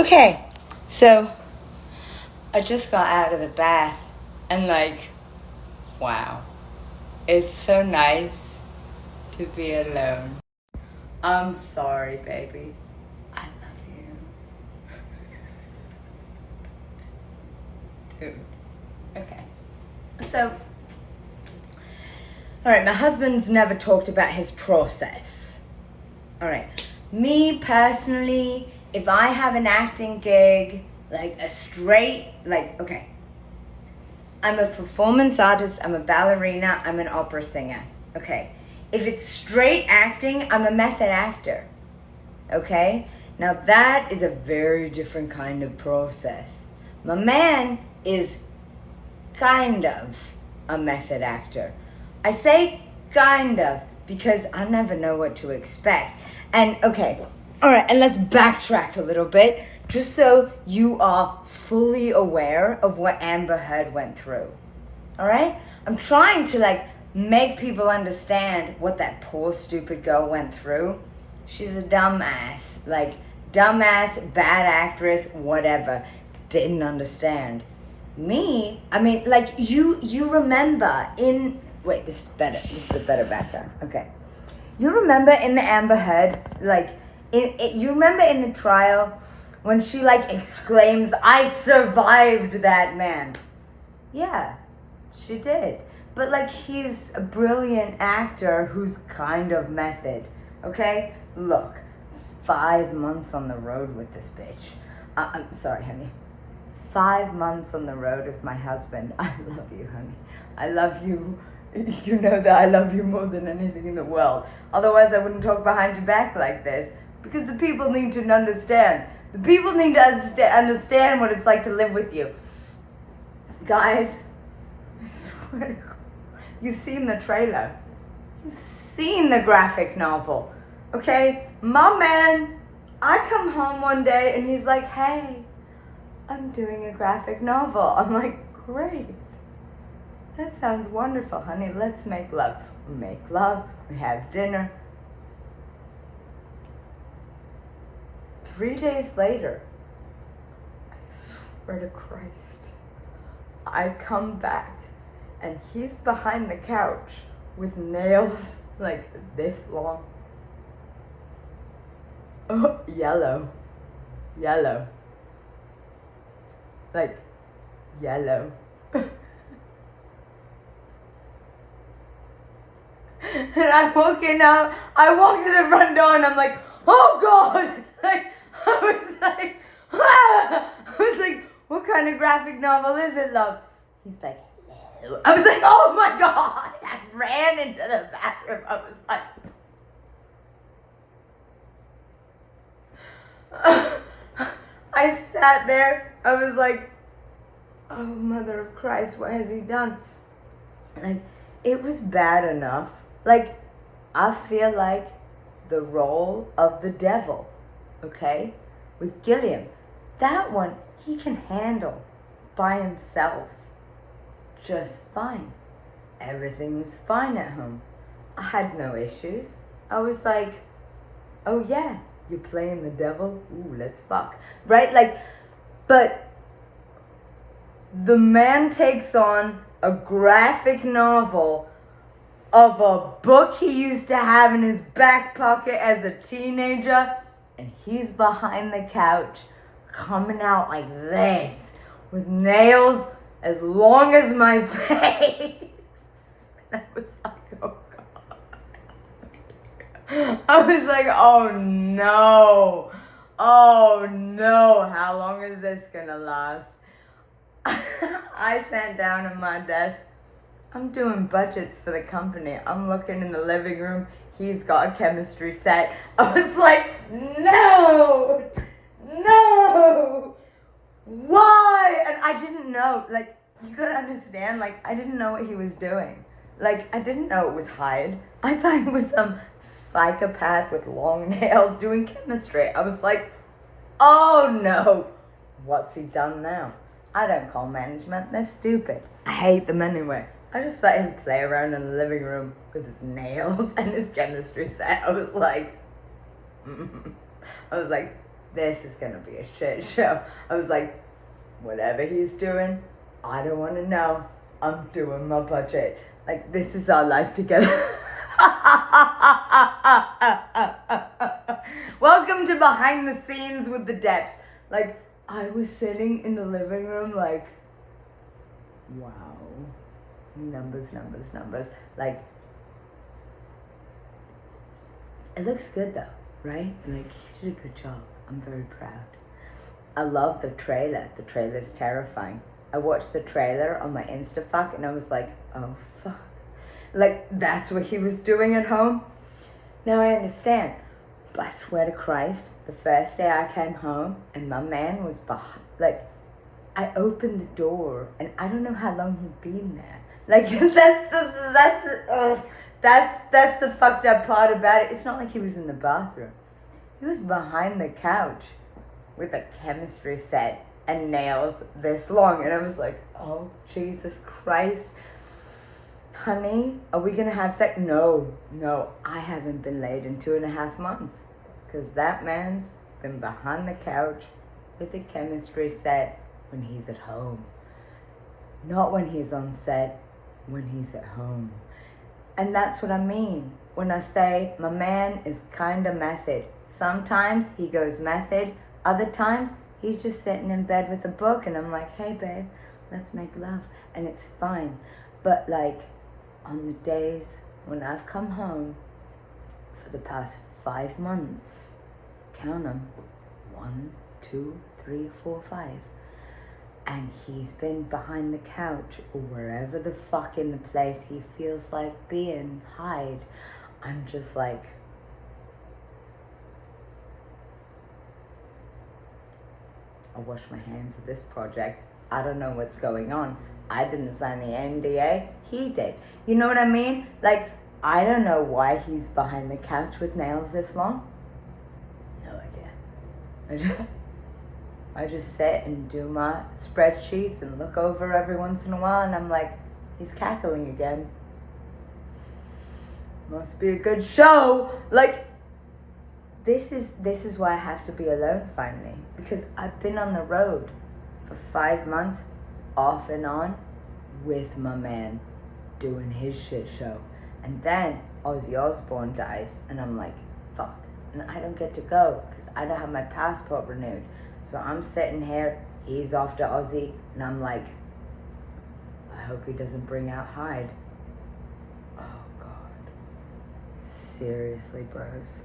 Okay, so I just got out of the bath and wow, it's so nice to be alone. I'm sorry, baby. I love you. Dude. Okay. So, alright, my husband's never talked about his process. Alright, me personally, if I have an acting gig, okay, I'm a performance artist, I'm a ballerina, I'm an opera singer, okay? If it's straight acting, I'm a method actor, okay? Now that is a very different kind of process. My man is kind of a method actor. I say kind of because I never know what to expect. And okay, all right, and let's backtrack a little bit just so you are fully aware of what Amber Heard went through. All right? I'm trying to make people understand what that poor stupid girl went through. She's a dumbass, dumbass, bad actress, whatever. Didn't understand. Me, I mean, you remember in, wait, this is better. This is a better background. Okay. You remember in the Amber Heard, you remember in the trial when she exclaims, "I survived that man." Yeah, she did. But he's a brilliant actor who's kind of method. Okay? Look, 5 months on the road with this bitch. I'm sorry, honey. 5 months on the road with my husband. I love you, honey. I love you. You know that I love you more than anything in the world. Otherwise, I wouldn't talk behind your back like this. Because the people need to understand. The people need to understand what it's like to live with you. Guys, I swear to God, you've seen the trailer. You've seen the graphic novel. Okay? My man, I come home one day and he's like, "Hey, I'm doing a graphic novel." I'm like, "Great. That sounds wonderful, honey. Let's make love." We make love. We have dinner. 3 days later, I swear to Christ, I come back and he's behind the couch with nails like this long. Oh, yellow. Yellow. Yellow. And I walk to the front door and I'm like, "Oh God!" I was like, "What kind of graphic novel is it, love?" He's like, "Hello." I was like, "Oh my God!" I ran into the bathroom. I was like, I sat there. I was like, "Oh, Mother of Christ, what has he done?" It was bad enough. I feel like the role of the devil, okay, with Gilliam, that one he can handle by himself just fine. Everything was fine at home. I had no issues. I was like, "Oh yeah, you're playing the devil? Ooh, let's fuck." Right? But the man takes on a graphic novel of a book he used to have in his back pocket as a teenager, and he's behind the couch coming out like this with nails as long as my face. And I was like, oh God. I was like, oh no. Oh no. How long is this gonna last? I sat down at my desk. I'm doing budgets for the company. I'm looking in the living room. He's got a chemistry set. I was like, no, why? And I didn't know, you gotta understand, I didn't know what he was doing. I didn't know it was HYDE. I thought he was some psychopath with long nails doing chemistry. I was like, oh no, what's he done now? I don't call management, they're stupid. I hate them anyway. I just let him play around in the living room with his nails and his chemistry set. I was like, this is gonna be a shit show. I was like, whatever he's doing, I don't want to know. I'm doing my budget. Like, this is our life together. Welcome to behind the scenes with the Depps. Like, I was sitting in the living room like, wow. Numbers. Like, it looks good though, right? Like, he did a good job. I'm very proud. I love the trailer. The trailer's terrifying. I watched the trailer on my Instafuck and I was like, oh fuck. Like, that's what he was doing at home? Now I understand. But I swear to Christ, the first day I came home and my man was behind, like, I opened the door and I don't know how long he'd been there. Like, that's the fucked up part about it. It's not like he was in the bathroom. He was behind the couch with a chemistry set and nails this long. And I was like, oh, Jesus Christ. Honey, are we gonna have sex? No, I haven't been laid in 2.5 months. Because that man's been behind the couch with a chemistry set when he's at home. Not when he's on set, when he's at home. And that's what I mean when I say my man is kind of method. Sometimes he goes method, other times he's just sitting in bed with a book and I'm like, hey babe, let's make love. And it's fine. But like, on the days when I've come home for the past 5 months, count them, 1, 2, 3, 4, 5, and he's been behind the couch or wherever the fuck in the place he feels like being, HYDE, I'm just like, I wash my hands of this project. I don't know what's going on. I didn't sign the NDA, he did. You know what I mean? Like, I don't know why he's behind the couch with nails this long. No idea. I just sit and do my spreadsheets and look over every once in a while and I'm like, he's cackling again. Must be a good show. Like, this is why I have to be alone finally. Because I've been on the road for 5 months, off and on, with my man, doing his shit show. And then Ozzy Osbourne dies, and I'm like, fuck. And I don't get to go, because I don't have my passport renewed. So I'm sitting here, he's off to Ozzy, and I'm like, I hope he doesn't bring out HYDE. Oh God. Seriously, bros.